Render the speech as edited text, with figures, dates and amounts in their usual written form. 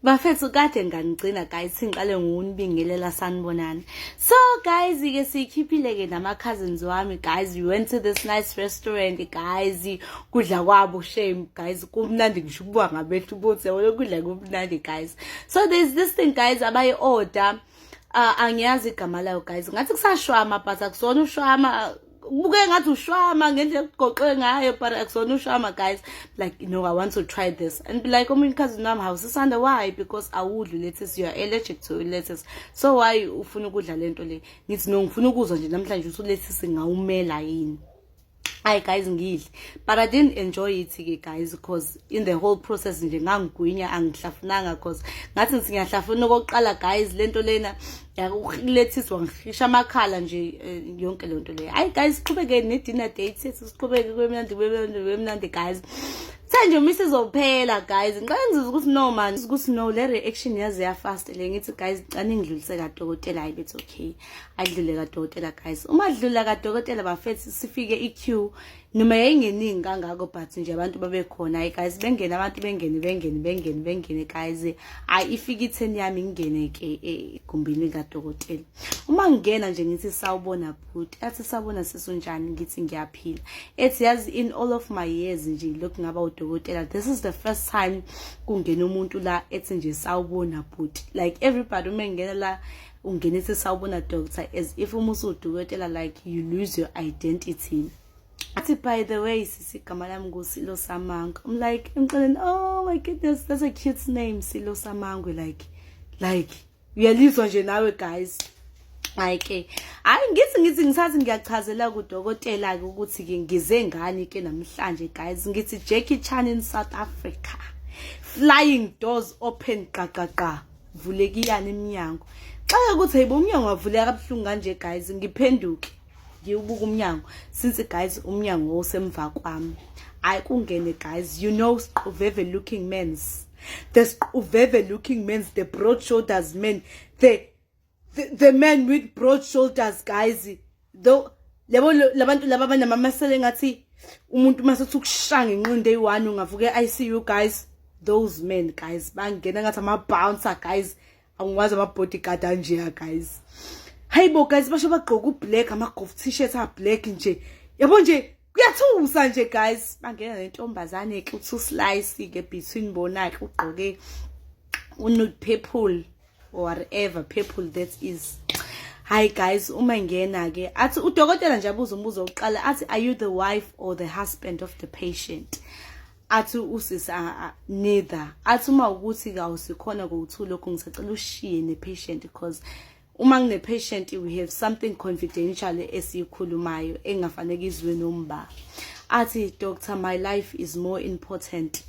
Bafethu kade nganigcina guys singiqale ngunibingelela sanibonani. So guys ke sikhiphile ke nama cousins wami guys, we went to this nice restaurant guys, kudla kwabo shame guys kumnandi ngisho ukubuka ngabethu bothi yabona kudla kumnandi guys. So there's this thing guys abayi order angiyazi igama layo guys, ngathi kusashwama but akusona ushwama, buke ngathi ushwama ngendlela kugoqwe ngayo but akusona ushwama guys. Like, you know, I want to try this and be like, oh my cousin nam house is under why, because awudli lettuce, you are allergic to lettuce, so why ufuna ukudla lento le? Ngithi no, ngifuna ukuzwa nje namhlanje ukuthi lettuce ngawumela yini. Hi guys ngidli, but I didn't enjoy it guys because in the whole process nje ngangigwinya angihlafunanga because ngathi ngiyahlafuna okokuqala guys lento lena yakulethisa wangishisha amakhala nje yonke lento le. Hayi guys siqhubeke ne dinner date sethu, siqhubeke kwemnandi guys. Sanje umisi zophela guys, ngicela ngizwe ukuthi no man, ukuthi no le reaction yaze ya fast le ngithi guys cani ngidlulise kadokotela hayi bethi okay adlule kadokotela guys. Uma adlula kadokotela bafethi sifike iqueue noma yayingeningi kangako but nje abantu babekhona. Hayi guys bengena abantu bengene guys, hayi ifika i10 yami ngene ke egumbini kadokotela. Uma ngena nje ngithi sawubona bhuti, athi sawubona sesunjani, ngithi ngiyaphila. Ethi yazi in all of my years nje lokhu ngaba udokotela, this is the first time kungena umuntu la ethi nje sawubona bhuti. Like everybody uma ngena la ungena ethi sawubona doctor, as if umusu udokotela, like you lose your identity. Athi by the way sisi igama lami nguSilo Samango. I'm like oh my goodness, that's a cute name, Silo Samango. Like uyalizwa nje nawe guys. Hayi ngithi ngisathi ngiyachazela kudokotela ke ukuthi ke ngize ngani ke namhlanje guys, ngithi Jackie Chan in South Africa, flying doors open qaqa vulekiyana iminyango. Xa ukuthi hayibo umnyango wavuleka kabuhlungu kanje guys, ngiphenduke ngiyobuka umnyango since guys umnyango osemva kwami. Hayi kungene guys, you know Squveve looking men's, the Squveve looking men's, the broad shoulders men, the men with broad shoulders guys, though labantu laba banamamasele ngathi umuntu masethi ukushanga inqondo eyi1 ungavuke ICU guys. Those men guys bangena ngathi ama bouncer guys, angwazi ama bodyguard anje guys. Hayibo guys basho bagqoka ublack, ama golf t-shirt a black nje, yabo nje kuyathusa nje guys. Bangena nentombazane ke uthi slice ke between bona ke ugqoke nude purple or whatever purple that is. Hi guys, uma ngena ke athi udokotela nje abuza umbuzo oqala athi, are you the wife or the husband of the patient? Athi usisa neither. Athi uma ukuthi ka usikhona ukuthi lokho ngisacela ushiye ne patient because uma ngine patient we have something confidential esikhulumayo engafanele izwe nomba. Athi doctor, my life is more important.